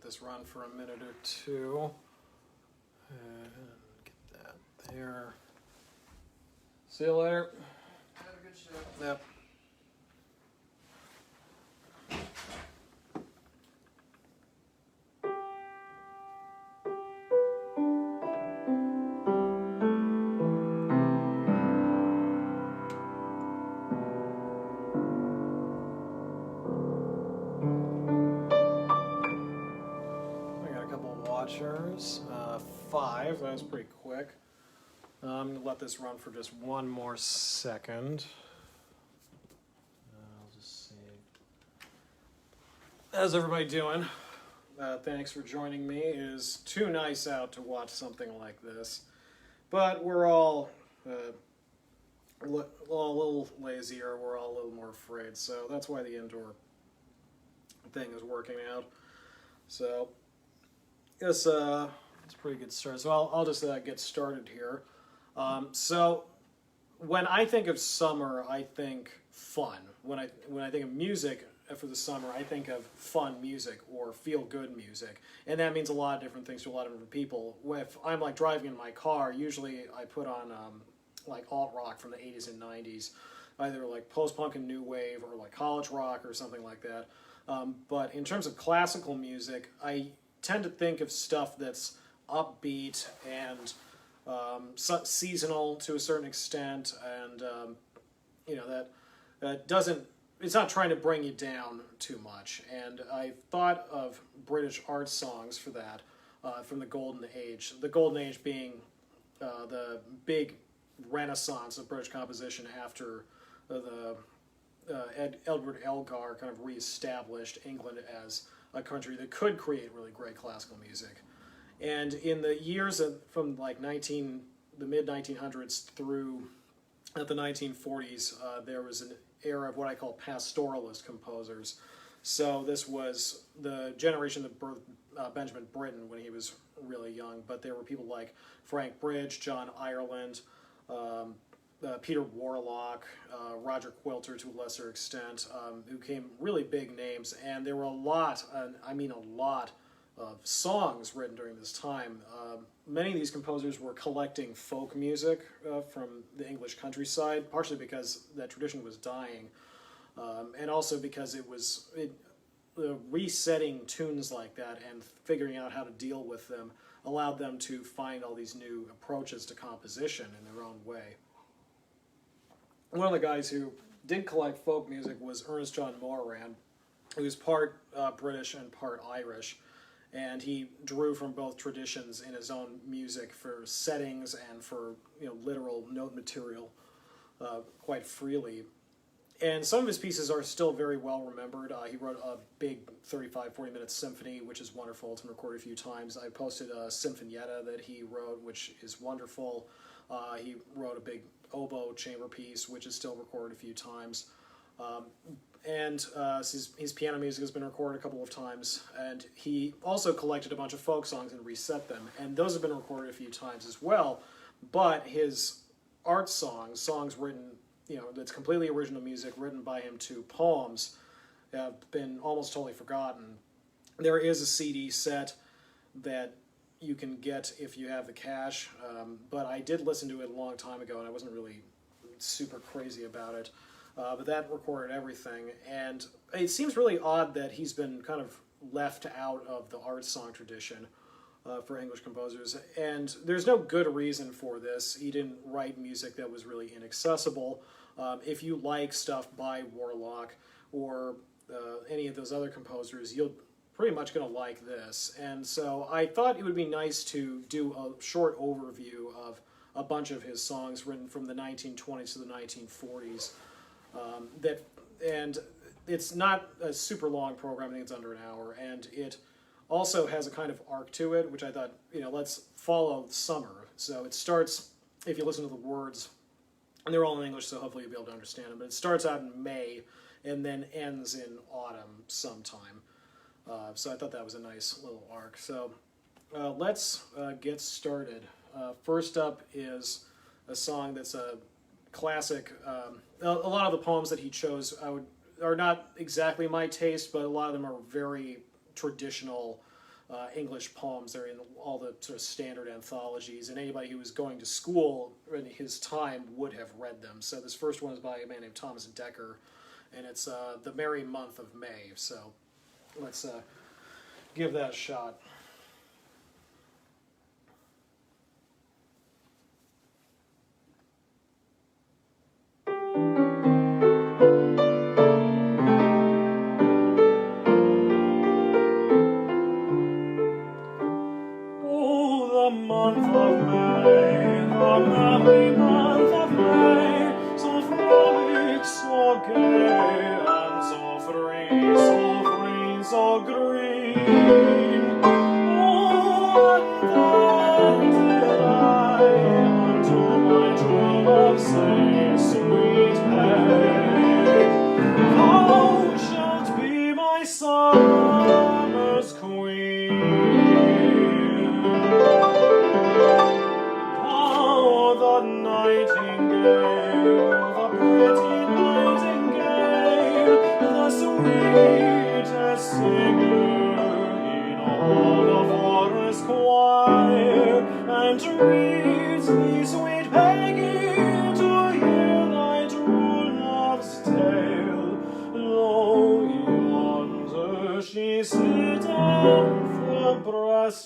let this run for a minute or two. And get that there. See you later. Have a good show. Yep. Watchers, 5. That was pretty quick. I'm going to let this run for just one more second. I'll just see. How's everybody doing? Thanks for joining me. It is too nice out to watch something like this, but we're all a little lazier. We're all a little more afraid, so that's why the indoor thing is working out. So. It's a pretty good start. So I'll just get started here. So when I think of summer, I think fun. When I think of music for the summer, I think of fun music or feel-good music, and that means a lot of different things to a lot of different people. If I'm like driving in my car, usually I put on like alt rock from the 80s and 90s, either like post-punk and new wave or like college rock or something like that. But in terms of classical music, I tend to think of stuff that's upbeat and seasonal to a certain extent, and you know that doesn't. It's not trying to bring you down too much. And I thought of British art songs for that from the Golden Age. The Golden Age being the big renaissance of British composition after the Edward Elgar kind of reestablished England as a country that could create really great classical music. And in the years from like the mid-1900s through the 1940s, there was an era of what I call pastoralist composers. So this was the generation that birthed Benjamin Britten when he was really young, but there were people like Frank Bridge, John Ireland, Peter Warlock, Roger Quilter to a lesser extent, who became really big names, and there were a lot of songs written during this time. Many of these composers were collecting folk music from the English countryside, partially because that tradition was dying, and also because resetting tunes like that and figuring out how to deal with them allowed them to find all these new approaches to composition in their own way. One of the guys who did collect folk music was Ernest John Moeran, who was part British and part Irish, and he drew from both traditions in his own music for settings and for literal note material quite freely. And some of his pieces are still very well remembered. He wrote a big 35-40-minute symphony, which is wonderful. It's been recorded a few times. I posted a sinfonietta that he wrote, which is wonderful. He wrote a big oboe chamber piece, which is still recorded a few times. His piano music has been recorded a couple of times. And he also collected a bunch of folk songs and reset them. And those have been recorded a few times as well. But his art songs written, that's completely original music written by him to poems, have been almost totally forgotten. There is a CD set that you can get if you have the cash, but I did listen to it a long time ago and I wasn't really super crazy about it, but that recorded everything. And it seems really odd that he's been kind of left out of the art song tradition for English composers, and there's no good reason for this. He didn't write music that was really inaccessible. If you like stuff by Warlock or any of those other composers, you'll pretty much going to like this. And so I thought it would be nice to do a short overview of a bunch of his songs written from the 1920s to the 1940s. And it's not a super long program. I think it's under an hour, and it also has a kind of arc to it, which I thought, let's follow summer. So it starts, if you listen to the words, and they're all in English, so hopefully you'll be able to understand them, but it starts out in May and then ends in autumn sometime. So I thought that was a nice little arc. So let's get started. First up is a song that's a classic. A lot of the poems that he chose are not exactly my taste, but a lot of them are very traditional English poems. They're in all the sort of standard anthologies, and anybody who was going to school in his time would have read them. So this first one is by a man named Thomas Dekker, and it's The Merry Month of May. So let's give that a shot.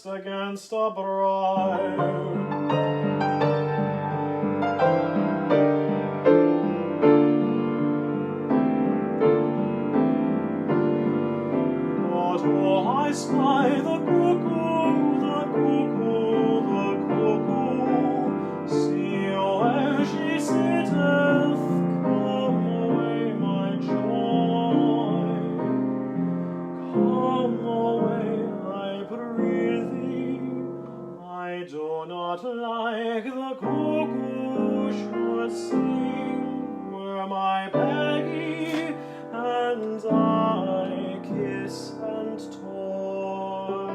Against a briar. But oh, I spy the cuckoo, the cuckoo, the cuckoo. See where she sitteth, come away, my joy. Come away, I prithee. I do not like the cuckoo should sing where my Peggy and I kiss and toy.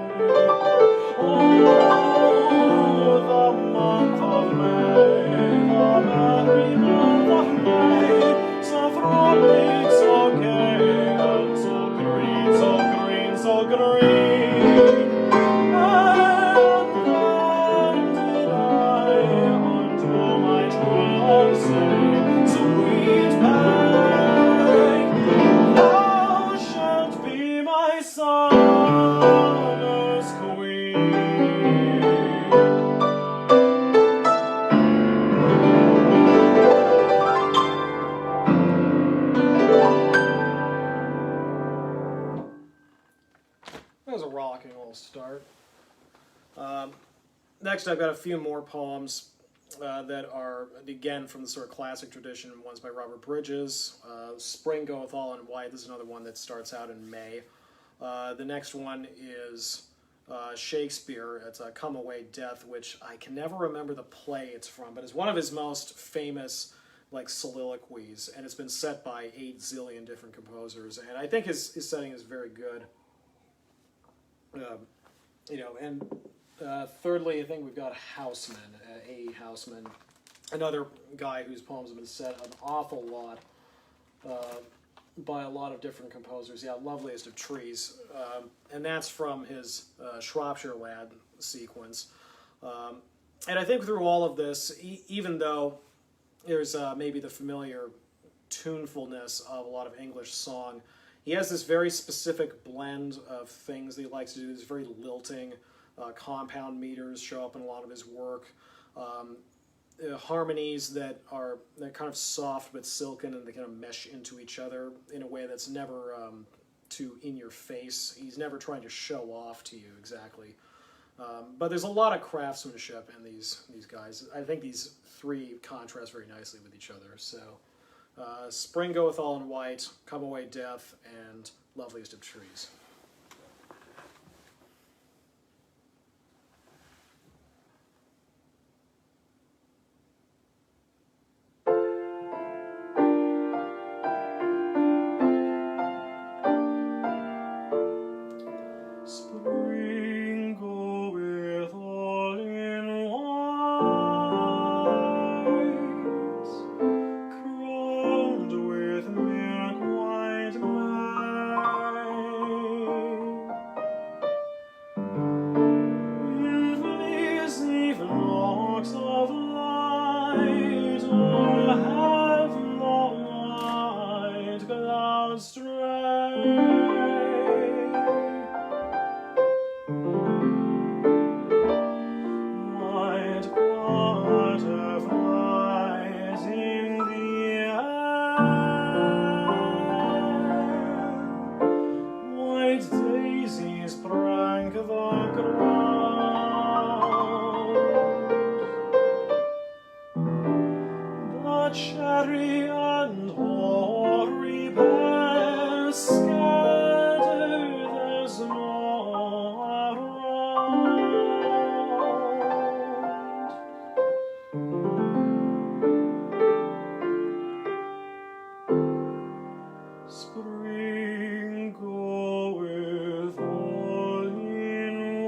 Oh, the month of May, the merry month of May, so frolic, so gay, and so green, so green, so green. That was a rocking little start. Next, I've got a few more poems that are, again, from the sort of classic tradition. One's by Robert Bridges. Spring Goeth All in White. This is another one that starts out in May. The next one is Shakespeare. It's Come Away Death, which I can never remember the play it's from, but it's one of his most famous soliloquies, and it's been set by 8 zillion different composers, and I think his setting is very good. Thirdly, I think we've got Housman, A. Housman, another guy whose poems have been set an awful lot by a lot of different composers. Yeah, Loveliest of Trees, and that's from his Shropshire Lad sequence. And I think through all of this, even though there's maybe the familiar tunefulness of a lot of English song, he has this very specific blend of things that he likes to do. This very lilting, compound meters show up in a lot of his work. Harmonies they're kind of soft but silken, and they kind of mesh into each other in a way that's never too in your face. He's never trying to show off to you exactly. But there's a lot of craftsmanship in these guys. I think these three contrast very nicely with each other. So, Spring Goeth All in White, Come Away Death, and Loveliest of Trees. Spring goeth all in white, crowned with milk-white May. cherry and hoary pears scattered there's no around. Spring goeth all in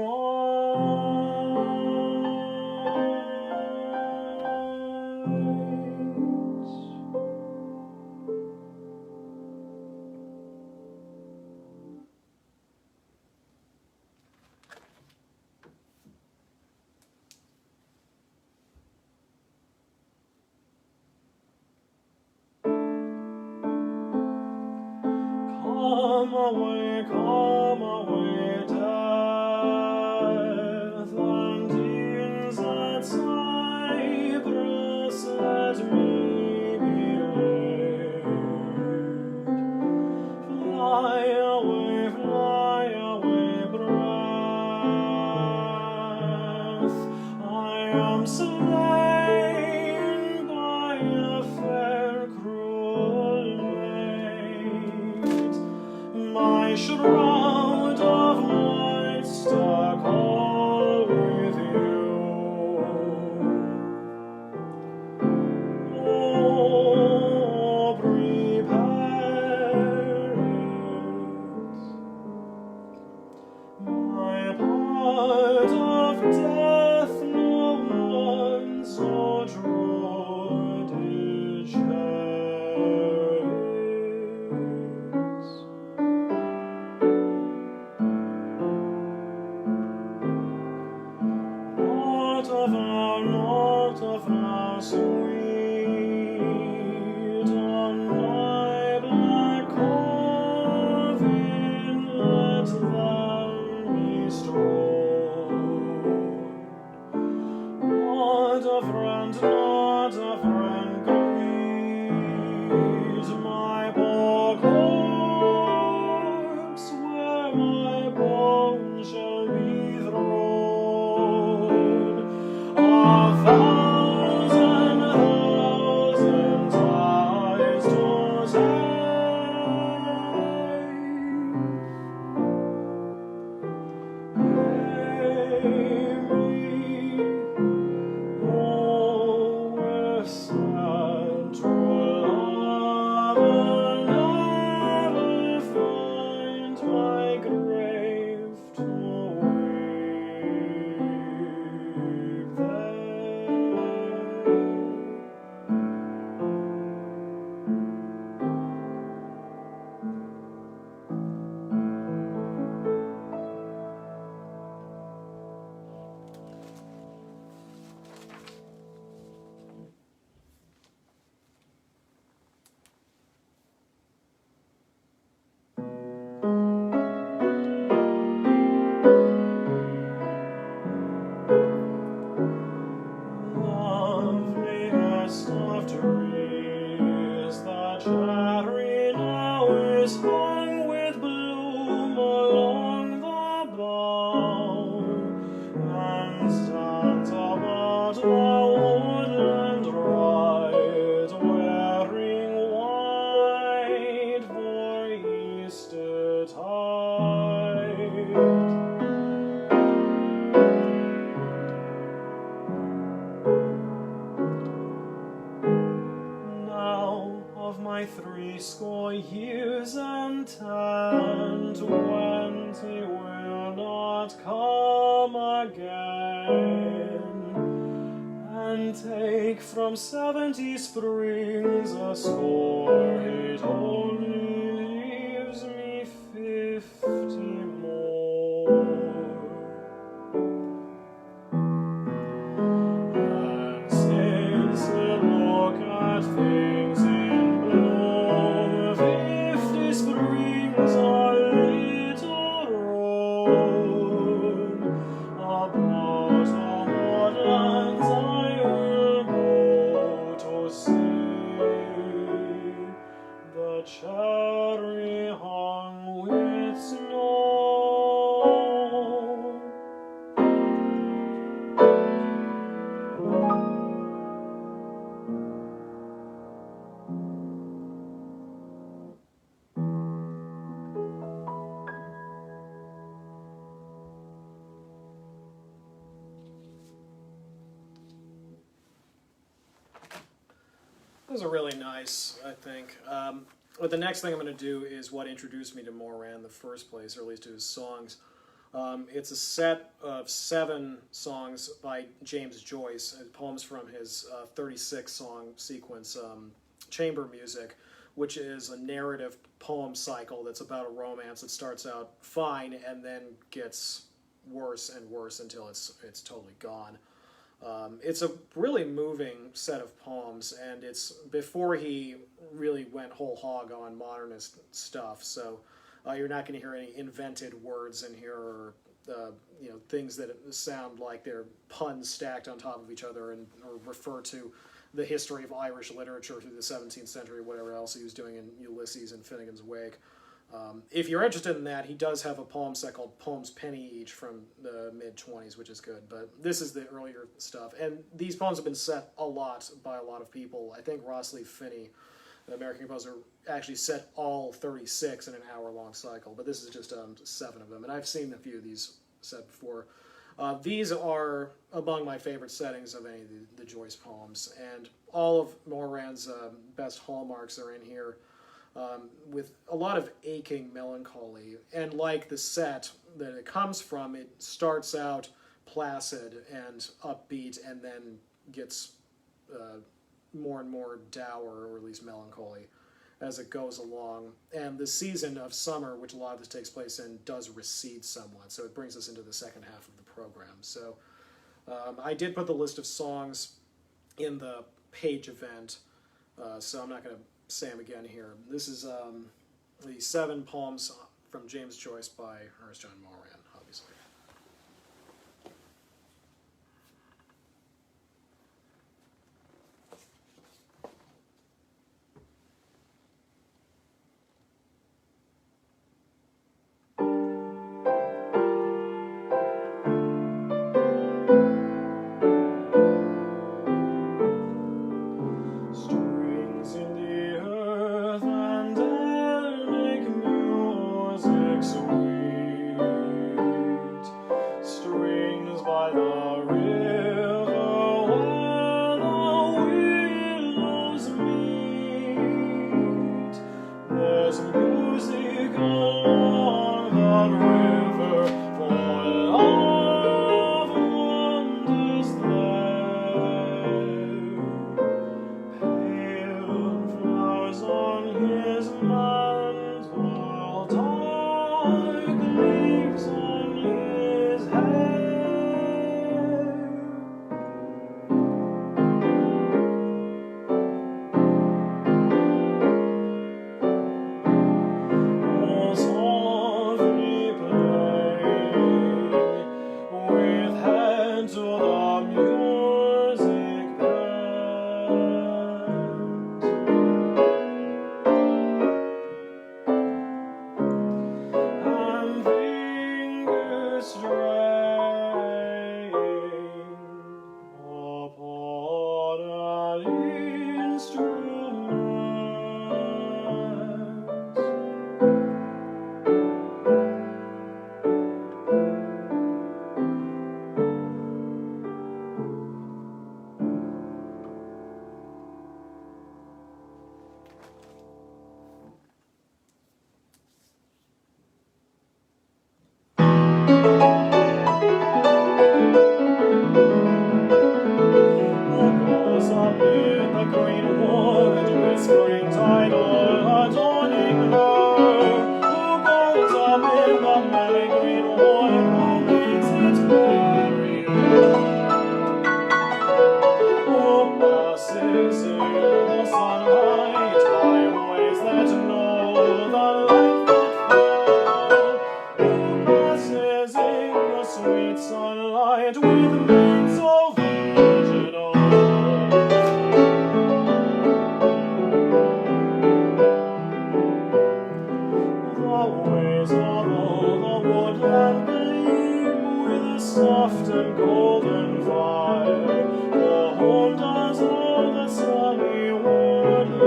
come away, death, and in that cypress let me be laid. Fly away, breath, I am slain by a fair cruel maid. My shroud of light stuck all with you. Oh, prepare it. My part of death no one so true did share it. Not of now, sweet, on my black coffin let them be strewn. Not a friend greet my poor corpse where my bones shall be thrown. A thousand eyes to save. Oh, we're sad to love and never find my grave to weep there. Loveliest of trees, the cherry now is hung with bloom along the bough, and stands about the woodland right, wearing white for Eastertide. Of my 80 years and 20 will not come again, and take from 70 springs a score, it only leaves me 50 more. And since I look at things in bloom, 50 springs are little room. About the woodlands I will go to see the cherry hung with snow. Those are really nice, I think. But the next thing I'm going to do is what introduced me to Moeran in the first place, or at least to his songs. It's a set of 7 songs by James Joyce, poems from his 36-song sequence, Chamber Music, which is a narrative poem cycle that's about a romance that starts out fine and then gets worse and worse until it's totally gone. It's a really moving set of poems, and it's before he really went whole hog on modernist stuff, so you're not going to hear any invented words in here or things that sound like they're puns stacked on top of each other or refer to the history of Irish literature through the 17th century, whatever else he was doing in Ulysses and Finnegan's Wake. If you're interested in that, he does have a poem set called Poems Penny Each from the mid-20s, which is good, but this is the earlier stuff. And these poems have been set a lot by a lot of people. I think Rosefrail Finney, the American composer, actually set all 36 in an hour-long cycle, but this is just 7 of them, and I've seen a few of these set before. These are among my favorite settings of any of the Joyce poems, and all of Moeran's best hallmarks are in here, with a lot of aching melancholy. And like the set that it comes from, it starts out placid and upbeat and then gets more and more dour, or at least melancholy, as it goes along. And the season of summer, which a lot of this takes place in, does recede somewhat, so it brings us into the second half of the program. So I did put the list of songs in the page event, so I'm not going to say them again here. This is the 7 poems from James Joyce by Ernest John Moeran, obviously. Soft and golden fire, the home does all the sunny woodland.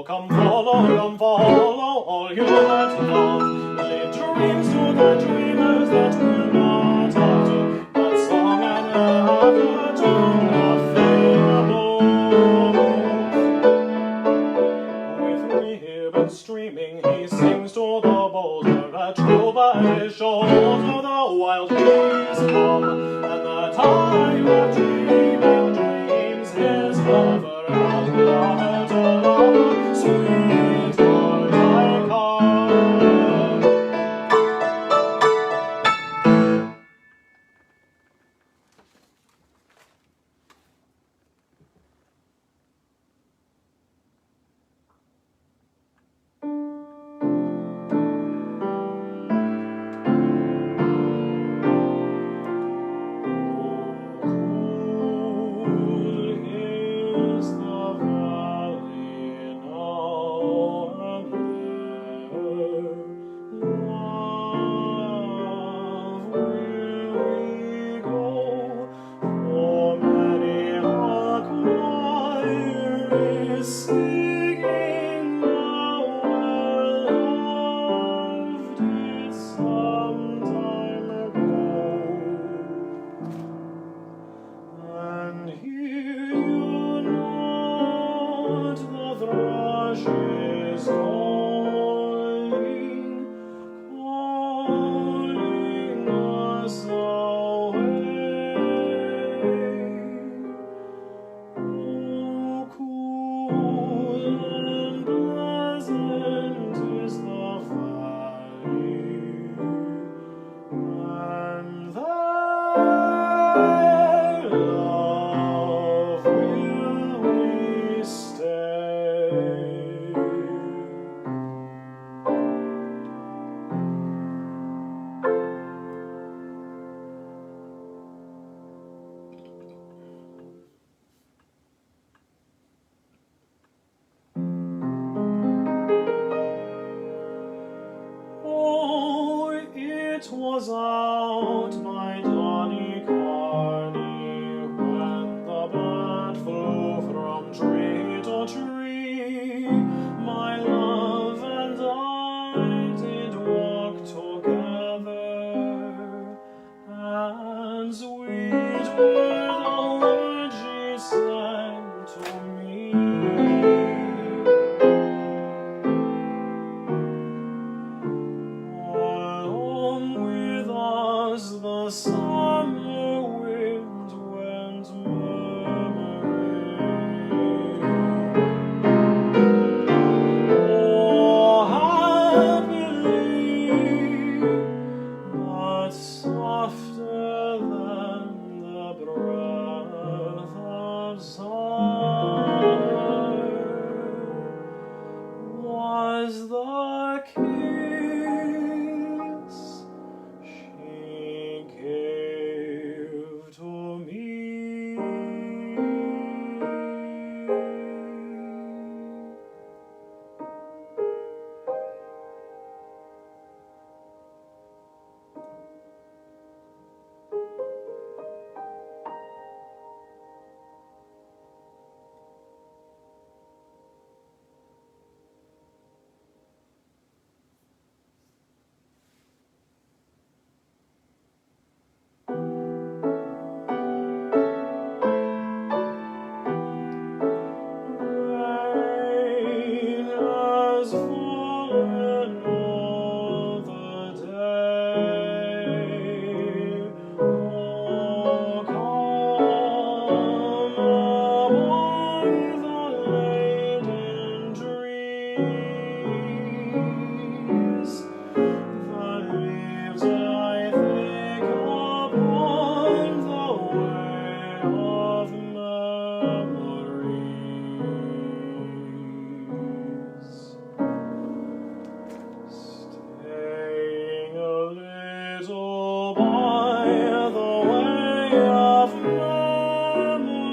come follow, all you that love. Leave dreams to the dreamers that will not alter, but song and laughter do not fade above. With ribbons streaming, he sings to the boulder, a troop by his shoulder, the wild bees come, and the time of dreaming dreams his lover and lover to lover, sweetheart, I come. Singing our loved it some time ago, and hear you not the thrushes calling us away. Oh, cool and pleasant is the valley, and thy love will we stay. Oh, it was out by Donnycarney when the bird flew from tree to tree. My love and I did walk together, and sweet were the words she sang to me. Along with us the summer wind went murmuring. Oh, happily, but softer than the breath of summer was the kiss she gave to me. Rain has fallen all the day. Oh, come among the laden trees. The leaves lie thick upon the way of memories. Staying a little by the way of memory,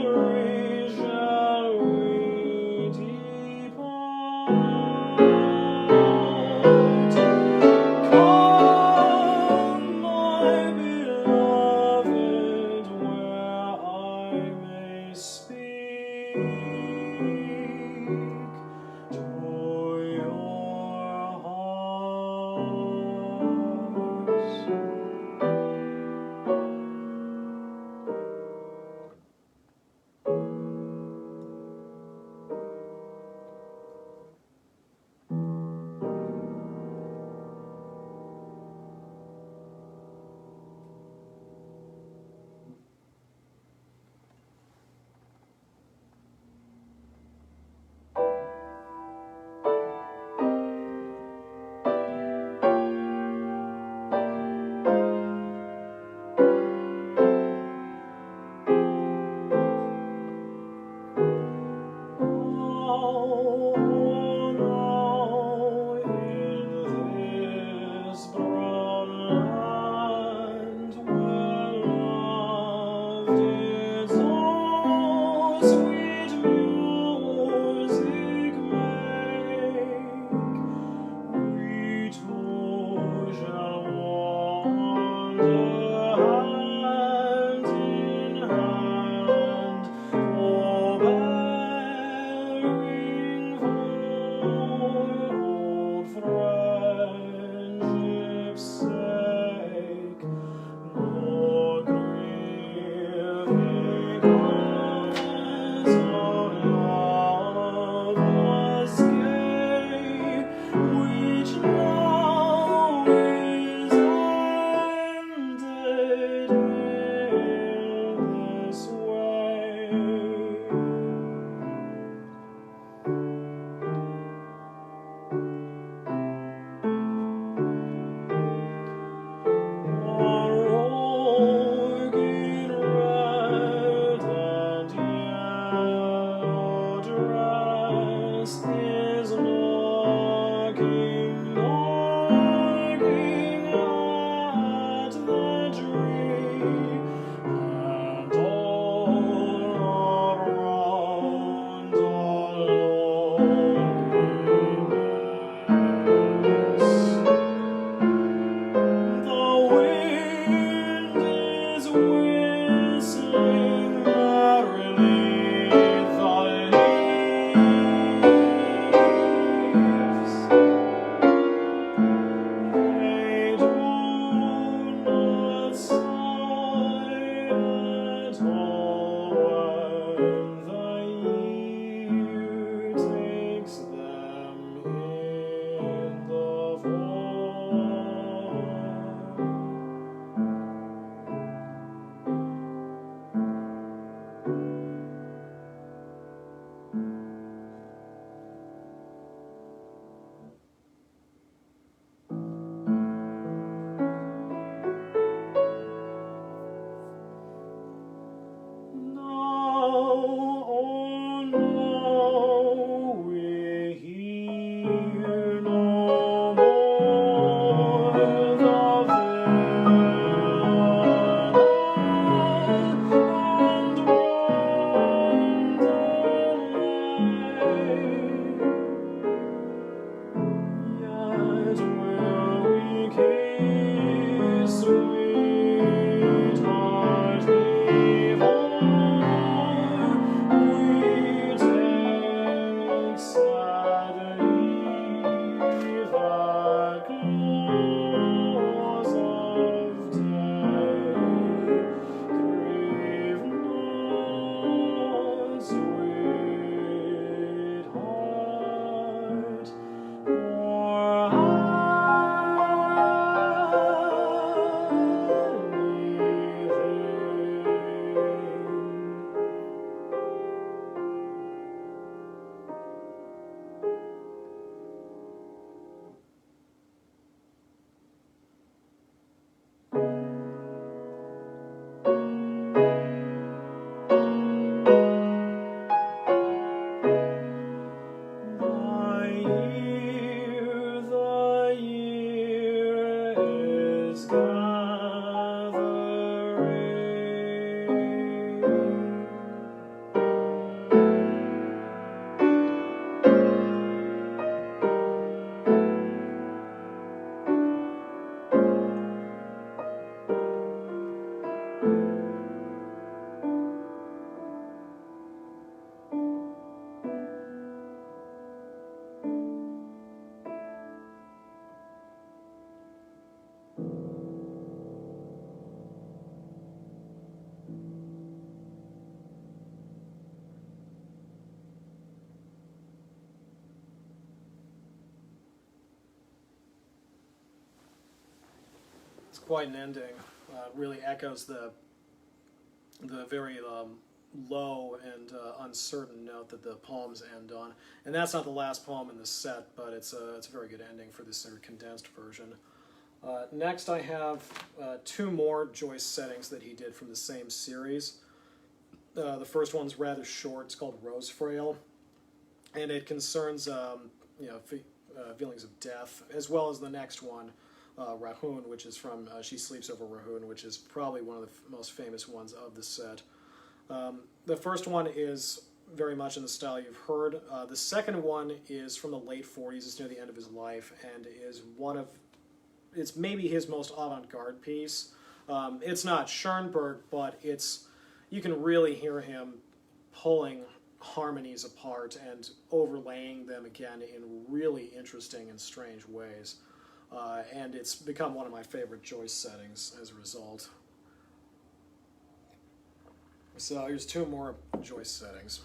shall we depart? Quite an ending. Really echoes the very low and uncertain note that the poems end on. And that's not the last poem in the set, but it's a very good ending for this sort of condensed version. Next I have two more Joyce settings that he did from the same series. The first one's rather short. It's called Rosefrail. and it concerns feelings of death, as well as the next one, Rahoon, which is from She Sleeps Over Rahoon, which is probably one of the most famous ones of the set. The first one is very much in the style you've heard. The second one is from the late 40s. It's near the end of his life, and is it's maybe his most avant-garde piece. It's not Schoenberg, but you can really hear him pulling harmonies apart and overlaying them again in really interesting and strange ways. And it's become one of my favorite Joyce settings as a result. So here's two more Joyce settings.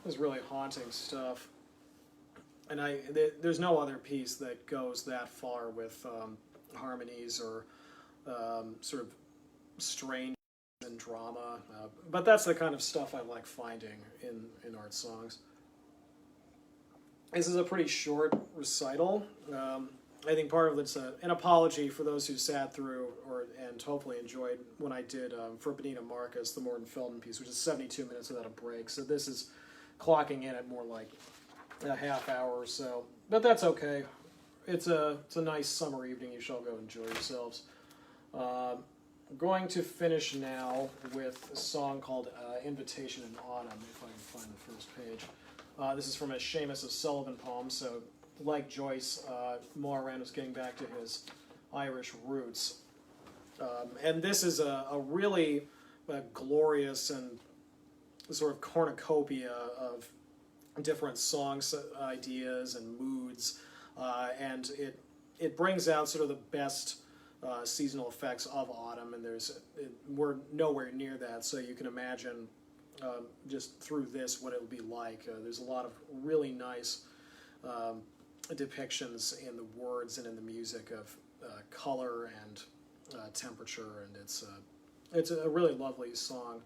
is really haunting stuff. And there's no other piece that goes that far with harmonies or sort of strange and drama. But that's the kind of stuff I like finding in art songs. This is a pretty short recital. I think part of it's an apology for those who sat through and hopefully enjoyed when I did for Benita Marcus, the Morton Feldman piece, which is 72 minutes without a break. So this is clocking in at more like a half hour or so. But that's okay. It's a nice summer evening. You shall go enjoy yourselves. I'm going to finish now with a song called Invitation in Autumn, if I can find the first page. This is from a Seamus O'Sullivan poem, so like Joyce, Moeran was getting back to his Irish roots. And this is a really glorious and sort of cornucopia of different songs, ideas, and moods, and it brings out sort of the best seasonal effects of autumn, and we're nowhere near that, so you can imagine just through this what it'll be like. There's a lot of really nice depictions in the words and in the music of color and temperature, and it's a really lovely song.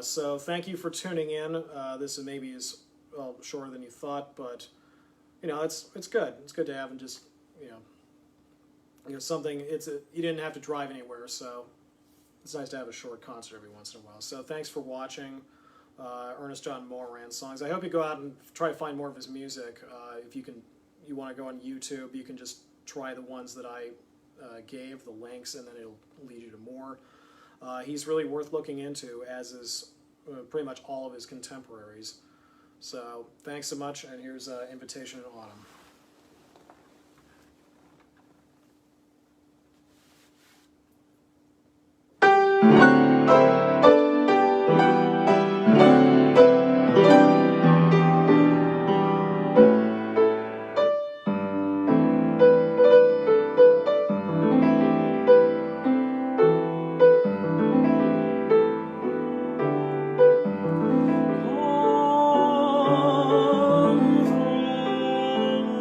So thank you for tuning in. This maybe is shorter than you thought, but it's good. It's good to have, and just something. You didn't have to drive anywhere, so it's nice to have a short concert every once in a while. So thanks for watching Ernest John Moeran songs. I hope you go out and try to find more of his music. If you want to go on YouTube, you can just try the ones that I gave, the links, and then it'll lead you to more. He's really worth looking into, as is pretty much all of his contemporaries. So thanks so much, and here's Invitation in Autumn. Come, friend,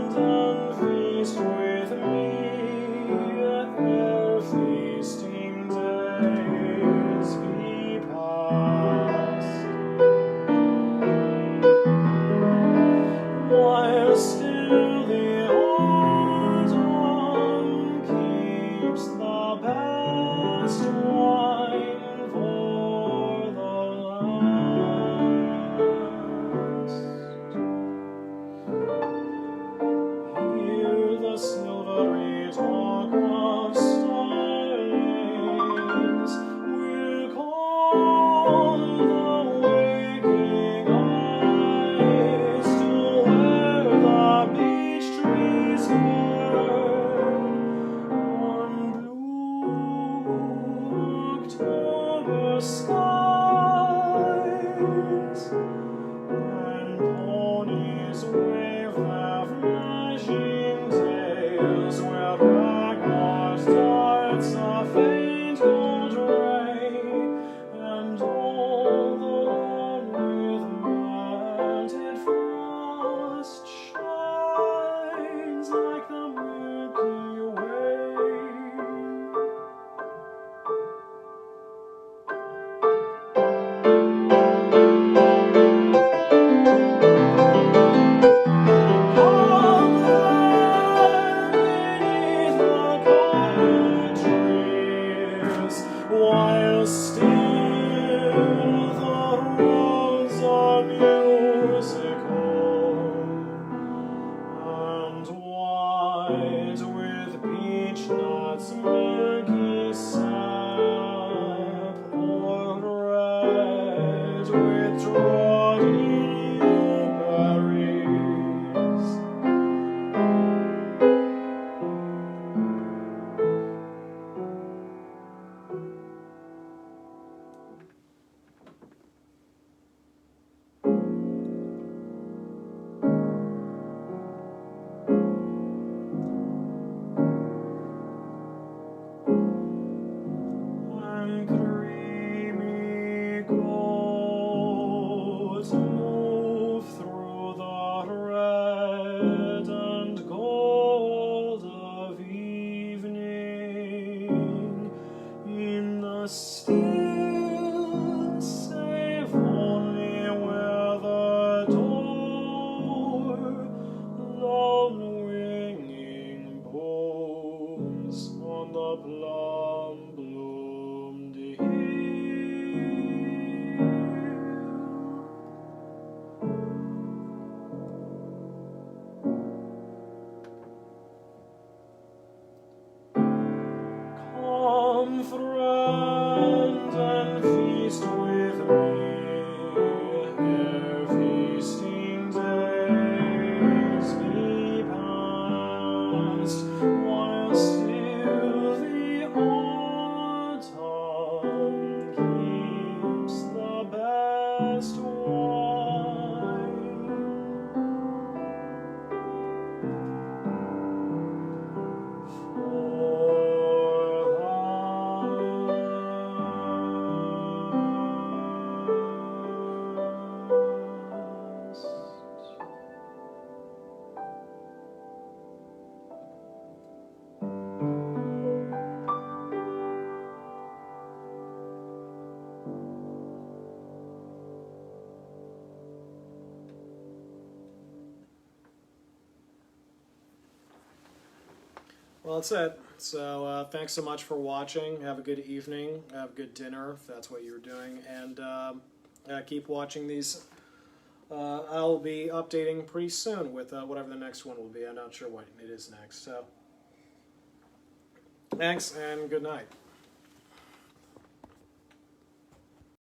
Well, that's it. So thanks so much for watching. Have a good evening. Have a good dinner if that's what you're doing. And keep watching these. I'll be updating pretty soon with whatever the next one will be. I'm not sure what it is next. So thanks and good night.